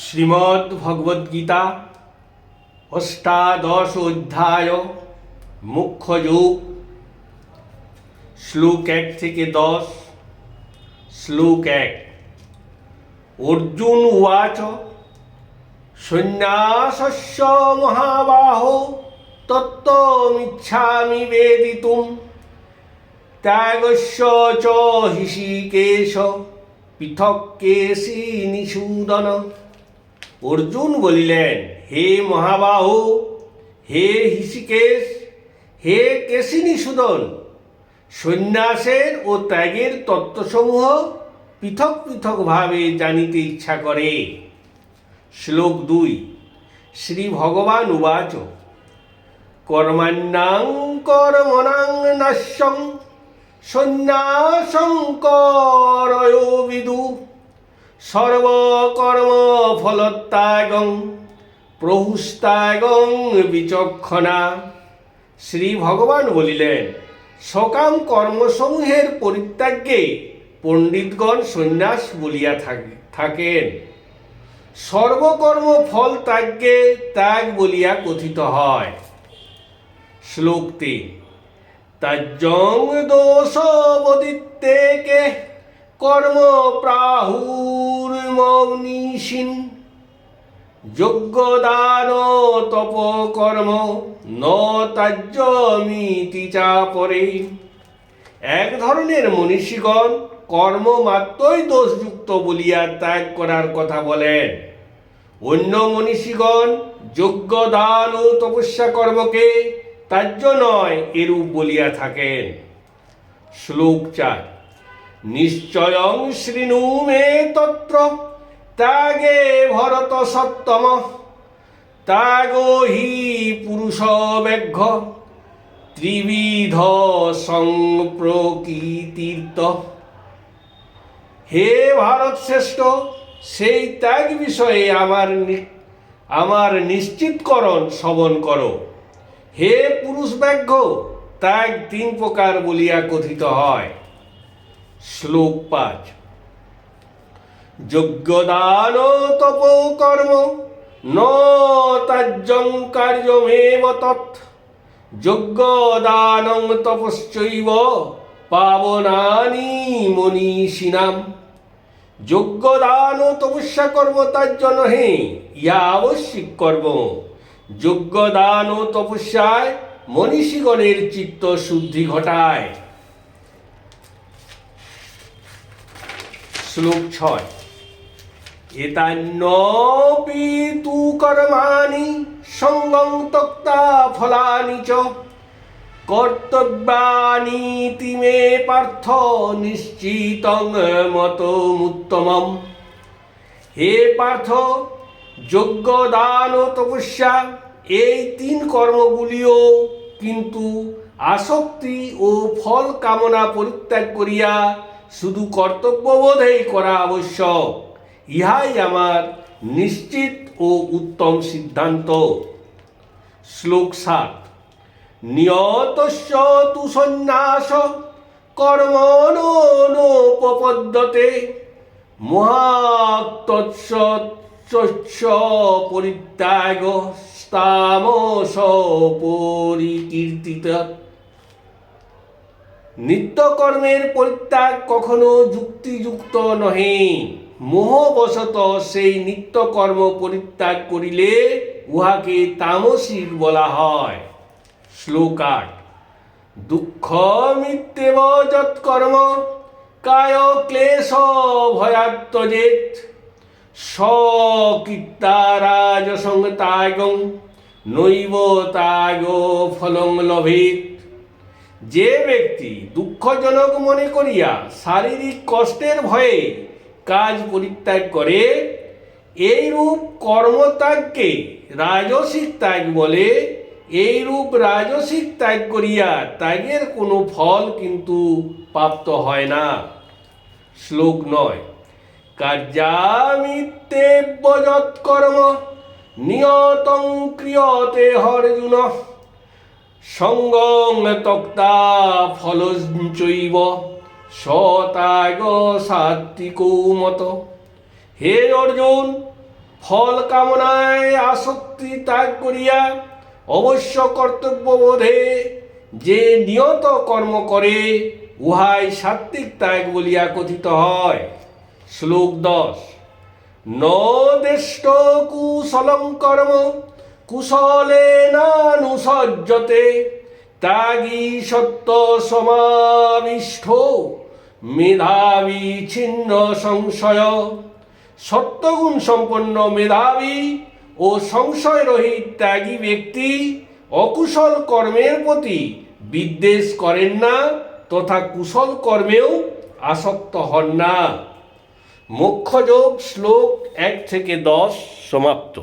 শ্রীমদ্ ভগবদ্গীতা অষ্টাদশ অধ্যায় মুখ্য যোগ শ্লোক 1 থেকে 10। শ্লোক 1। অর্জুন উবাচ সন্ন্যাসস্য মহাবাহো তত্ত্বমিচ্ছামি বেদিতুম ত্যাগস্য চ হৃষীকেশ পৃথক কেশিনিষূদন। অর্জুন বলিলেন, হে মহাবাহু, হে হৃষীকেশ, হে কেশিনিষূদন, সন্ন্যাসের ও ত্যাগের তত্ত্বসমূহ পৃথক পৃথকভাবে জানিতে ইচ্ছা করে। শ্লোক 2। শ্রী ভগবান উবাচ কর্মাণ্যাং কর্মণাং নাশ্যং সন্ন্যাসং করয়ো বিদু সর্বকর্ম ফলত্যাগং প্রহুস্ত্যাগং বিচক্ষণা। শ্রী ভগবান বলিলেন, সকাম কর্মসমূহের পরিত্যাগকে পণ্ডিতগণ সন্ন্যাস বলিয়া থাকেন। সর্বকর্ম ফল ত্যাগকে ত্যাগ বলিয়া কথিত হয়। শ্লোক 3। তাজ্জং দোষবদিত্যেকে কর্ম প্রাহুর্মনীষিন যজ্ঞদান তপ কর্ম ন তাজ্যমিতি চাপরে। এক ধরনের মনীষীগণ কর্ম মাত্রই দোষযুক্ত বলিয়া ত্যাগ করার কথা বলেন। অন্য মনীষীগণ যজ্ঞ দান ও তপস্যা কর্মকে ত্যায্য নয় এরূপ বলিয়া থাকেন। শ্লোক 4। নিশ্চয়ং শৃণু মে তত্র ত্যাগে ভরত সত্তম ত্যাগো হি পুরুষ ব্যাঘ্র ত্রিবিধ সংপ্রকৃতির্ত। হে ভারত শ্রেষ্ঠ, সেই ত্যাগ বিষয়ে আমার নিশ্চিতকরণ শ্রবণ করো। হে পুরুষ ব্যাঘ্র, ত্যাগ 3 প্রকার বলিয়া কথিত হয়। শ্লোক 5। যজ্ঞদান তপ কর্ম ন তাজ্যং কার্যমেব তৎ যজ্ঞদানং তপশ্চৈব পাবনানি মনীষিণাম। যজ্ঞদান ও তপস্যা কর্ম তাজ্য নহে, ইহা আবশ্যিক কর্ম। যজ্ঞদান ও তপস্যায় মনীষীগণের চিত্ত শুদ্ধি ঘটায়। শ্লোক 6। এতান্যপি তু কর্মাণি সঙ্গং ত্যক্তা ফলানি চ কর্তব্যানীতি মে পার্থ নিশ্চিতং মতমুত্তমম। হে পার্থ, যজ্ঞ দান ও তপস্যা এই 3 কর্মগুলিও কিন্তু আসক্তি ও ফল কামনা পরিত্যাগ করিয়া শুধু কর্তব্যবোধেই করা আবশ্যক। ইহাই আমার নিশ্চিত ও উত্তম সিদ্ধান্ত। শ্লোক 7। নিয়তস্য তু সন্ন্যাস কর্মণোপপদ্যতে মহাত্তস্য পরিত্যাগ তামস পরিকীর্তিত। নিত্যকর্মের পরিত্যাগ কখনো যুক্তিযুক্ত নহে। মোহবশত সেই নিত্যকর্ম পরিত্যাগ করিলে উহাকে তামসিক বলা হয়। শ্লোক 8। দুঃখ মিত্যেব যৎকর্ম কায় ক্লেশ ভয়াত্তজেত সকৃত্তারাজসং ত্যাগং নৈব ত্যাগ ফলং লভেত। যে ব্যক্তি দুঃখজনক মনে করিয়া শারীরিক কষ্টের ভয়ে কাজ পরিত্যাগ করে, এইরূপ কর্মত্যাগকে রাজসিক ত্যাগ বলে। এইরূপ রাজসিক ত্যাগ করিয়া ত্যাগের কোনো ফল কিন্তু প্রাপ্ত হয় না। শ্লোক 9। কার্যামিত্যেব যৎকর্ম নিয়তং ক্রিয়তে অর্জুন সঙ্গং ত্যক্তা ফলঞ্চৈব সত্যাগ সাত্বিকৌ মত। হে অর্জুন, ফল কামনায় আসক্তি ত্যাগ করিয়া অবশ্য কর্তব্যবোধে যে নিয়ত কর্ম করে উহাই সাত্ত্বিক ত্যাগ বলিয়া কথিত হয়। শ্লোক 10। ন দেষ্ট কুশলং কর্ম কুশলেনানুসজ্জতে ত্যাগী সত্য সমাবিষ্ট মেধাবী ছিন্ন সংশয়। সত্যগুণ সম্পন্ন মেধাবী ও সংশয় রহিত ত্যাগী ব্যক্তি অকুশল কর্মের প্রতি বিদ্বেষ করেন না তথা কুশল কর্মেও আসক্ত হন না। মোক্ষযোগ শ্লোক 1 থেকে 10 সমাপ্ত।